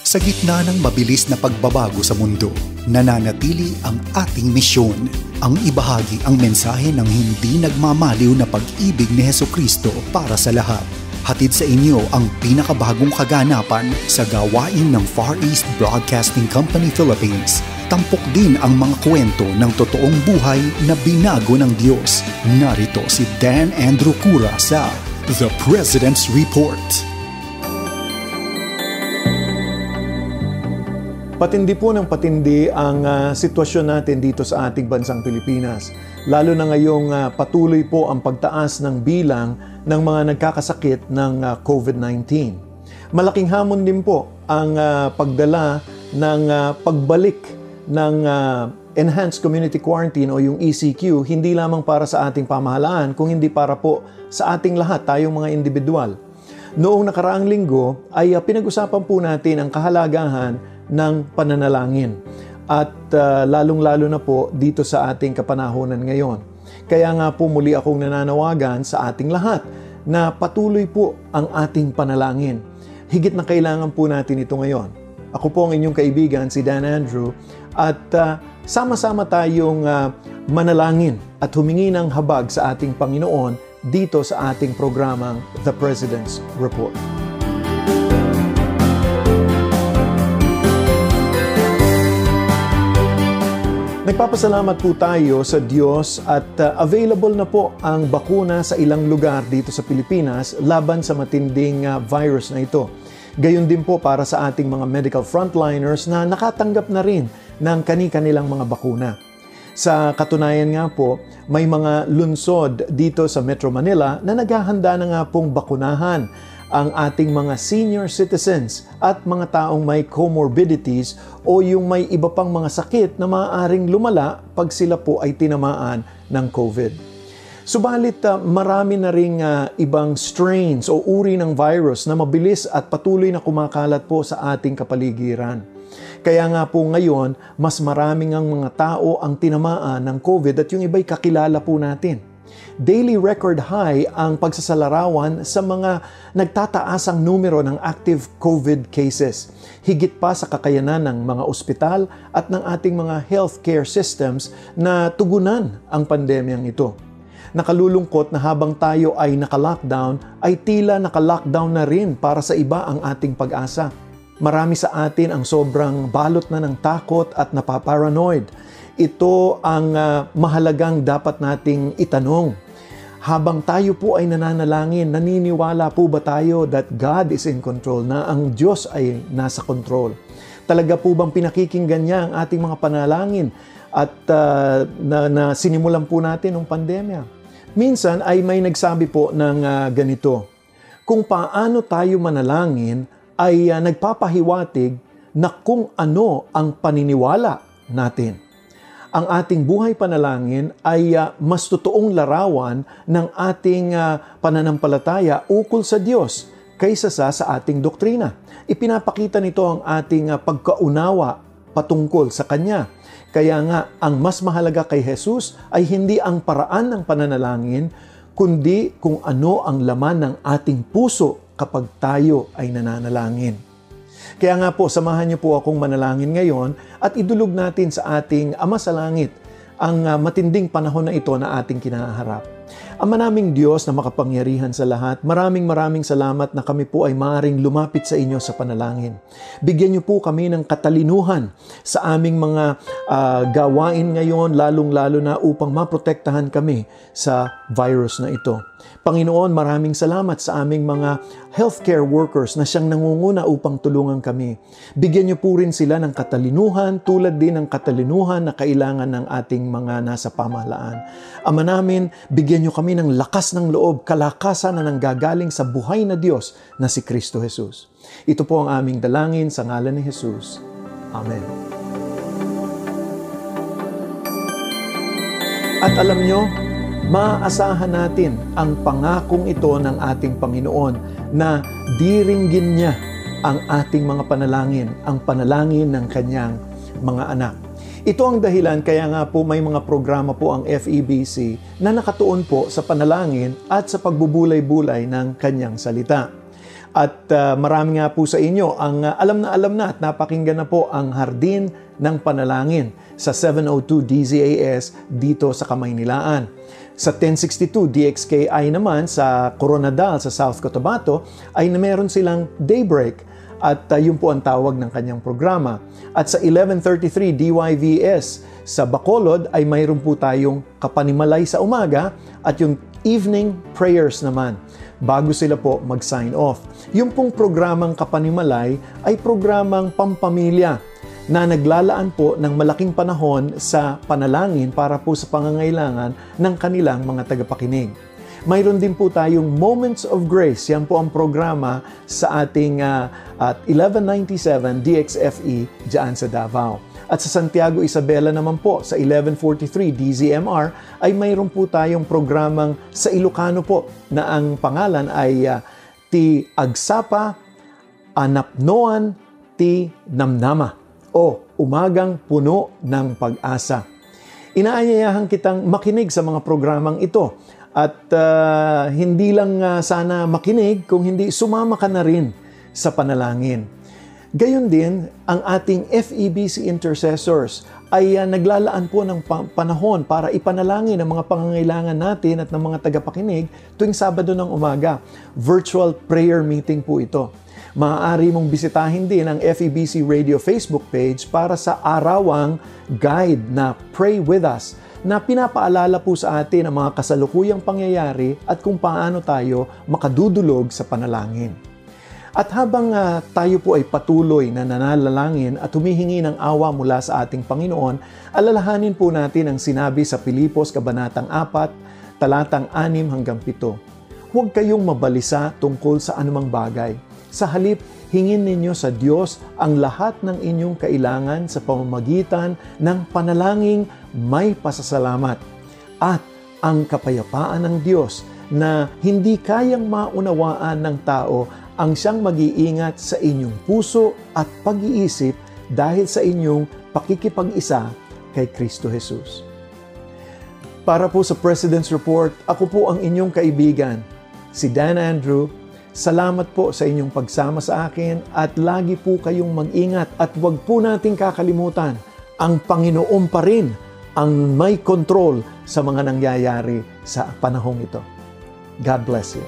Sa gitna ng mabilis na pagbabago sa mundo, nananatili ang ating misyon, ang ibahagi ang mensahe ng hindi nagmamaliw na pag-ibig ni Hesukristo para sa lahat. Hatid sa inyo ang pinakabagong kaganapan sa gawain ng Far East Broadcasting Company Philippines. Tampok din ang mga kwento ng totoong buhay na binago ng Diyos. Narito si Dan Andrew Cura sa The President's Report. Patindi po ng patindi ang sitwasyon natin dito sa ating bansang Pilipinas. Lalo na ngayong patuloy po ang pagtaas ng bilang ng mga nagkakasakit ng COVID-19. Malaking hamon din po ang pagdala ng pagbalik ng Enhanced Community Quarantine o yung ECQ, hindi lamang para sa ating pamahalaan, kung hindi para po sa ating lahat, tayong mga individual. Noong nakaraang linggo ay pinag-usapan po natin ang kahalagahan ng pananalangin at lalong-lalo na po dito sa ating kapanahonan ngayon. Kaya nga po muli akong nananawagan sa ating lahat na patuloy po ang ating panalangin. Higit na kailangan po natin ito ngayon. Ako po ang inyong kaibigan, si Dan Andrew, at sama-sama tayong manalangin at humingi ng habag sa ating Panginoon dito sa ating programang The President's Report. Nagpapasalamat po tayo sa Diyos at available na po ang bakuna sa ilang lugar dito sa Pilipinas laban sa matinding virus na ito. Gayon din po para sa ating mga medical frontliners na nakatanggap na rin ng kani-kanilang mga bakuna. Sa katunayan nga po, may mga lungsod dito sa Metro Manila na naghahanda na nga pong bakunahan ang ating mga senior citizens at mga taong may comorbidities o yung may iba pang mga sakit na maaaring lumala pag sila po ay tinamaan ng COVID. Subalit marami na ring ibang strains o uri ng virus na mabilis at patuloy na kumakalat po sa ating kapaligiran. Kaya nga po ngayon, mas maraming ang mga tao ang tinamaan ng COVID at yung iba'y kakilala po natin. Daily record high ang pagsasalarawan sa mga nagtataasang numero ng active COVID cases. Higit pa sa kakayanan ng mga ospital at ng ating mga healthcare systems na tugunan ang pandemyang ito. Nakalulungkot na habang tayo ay naka-lockdown, ay tila naka-lockdown na rin para sa iba ang ating pag-asa. Marami sa atin ang sobrang balot na ng takot at napaparanoid. Ito ang mahalagang dapat nating itanong. Habang tayo po ay nananalangin, naniniwala po ba tayo that God is in control, na ang Diyos ay nasa control? Talaga po bang pinakikinggan niya ang ating mga panalangin at na sinimulan po natin ng pandemya? Minsan ay may nagsabi po ng ganito, kung paano tayo manalangin ay nagpapahiwatig na kung ano ang paniniwala natin. Ang ating buhay panalangin ay mas totoong larawan ng ating pananampalataya ukol sa Diyos kaysa sa ating doktrina. Ipinapakita nito ang ating pagkaunawa patungkol sa Kanya. Kaya nga, ang mas mahalaga kay Jesus ay hindi ang paraan ng pananalangin, kundi kung ano ang laman ng ating puso kapag tayo ay nananalangin. Kaya nga po, samahan niyo po akong manalangin ngayon at idulog natin sa ating Ama sa Langit ang matinding panahon na ito na ating kinaharap. Ama naming Diyos na makapangyarihan sa lahat, maraming salamat na kami po ay maaaring lumapit sa inyo sa panalangin. Bigyan niyo po kami ng katalinuhan sa aming mga gawain ngayon, lalong-lalo na upang maprotektahan kami sa virus na ito. Panginoon, maraming salamat sa aming mga healthcare workers na siyang nangunguna upang tulungan kami. Bigyan niyo po rin sila ng katalinuhan tulad din ng katalinuhan na kailangan ng ating mga nasa pamahalaan. Ama namin, bigyan niyo kami ng lakas ng loob, kalakasan na nanggagaling sa buhay na Diyos na si Kristo Jesus. Ito po ang aming dalangin sa ngalan ni Jesus. Amen. At alam niyo, maaasahan natin ang pangakong ito ng ating Panginoon na diringgin niya ang ating mga panalangin, ang panalangin ng Kanyang mga anak. Ito ang dahilan kaya nga po may mga programa po ang FEBC na nakatuon po sa panalangin at sa pagbubulay-bulay ng Kanyang salita. At marami nga po sa inyo ang alam na at napakinggan na po ang Hardin ng Panalangin sa 702 DZAS dito sa Kamaynilaan. Sa 1062 DXKI naman sa Coronadal sa South Cotabato ay meron silang Daybreak at yun po ang tawag ng kanyang programa. At sa 1133 DYVS sa Bacolod ay mayroon po tayong Kapanimalay sa umaga at yung evening prayers naman bago sila po mag-sign off. Yung pong programang Kapanimalay ay programang pampamilya na naglalaan po ng malaking panahon sa panalangin para po sa pangangailangan ng kanilang mga tagapakinig. Mayroon din po tayong Moments of Grace. Yan po ang programa sa ating 1197 DXFE dyan sa Davao. At sa Santiago Isabela naman po, sa 1143 DZMR, ay mayroon po tayong programang sa Ilocano po na ang pangalan ay Ti Agsapa Anapnoan Ti Namnama o Umagang Puno ng Pag-asa. Inaanyayahan kitang makinig sa mga programang ito at hindi lang sana makinig kung hindi sumama ka na rin sa panalangin. Gayon din, ang ating FEBC Intercessors ay naglalaan po ng panahon para ipanalangin ang mga pangangailangan natin at ng mga tagapakinig tuwing Sabado ng umaga. Virtual prayer meeting po ito. Maaari mong bisitahin din ang FEBC Radio Facebook page para sa arawang guide na Pray With Us na pinapaalala po sa atin ang mga kasalukuyang pangyayari at kung paano tayo makadudulog sa panalangin. At habang tayo po ay patuloy na nananalangin at humihingi ng awa mula sa ating Panginoon, alalahanin po natin ang sinabi sa Pilipos Kabanatang 4, talatang 6 hanggang 7. Huwag kayong mabalisa tungkol sa anumang bagay. Sa halip, hingin ninyo sa Diyos ang lahat ng inyong kailangan sa pamamagitan ng panalangin may pasasalamat. At ang kapayapaan ng Diyos na hindi kayang maunawaan ng tao ang siyang mag-iingat sa inyong puso at pag-iisip dahil sa inyong pakikipag-isa kay Kristo Jesus. Para po sa President's Report, ako po ang inyong kaibigan, si Dan Andrew. Salamat po sa inyong pagsama sa akin at lagi po kayong mag-ingat at huwag po nating kakalimutan, ang Panginoon pa rin ang may control sa mga nangyayari sa panahong ito. God bless you.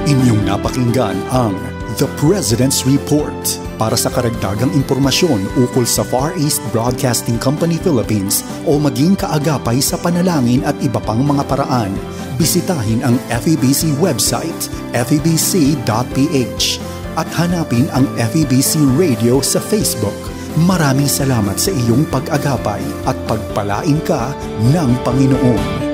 Inyong napakinggan ang The President's Report. Para sa karagdagang impormasyon ukol sa Far East Broadcasting Company Philippines o maging kaagapay sa panalangin at iba pang mga paraan, bisitahin ang FEBC website, febc.ph at hanapin ang FEBC Radio sa Facebook. Maraming salamat sa iyong pag-agapay at pagpalain ka ng Panginoon.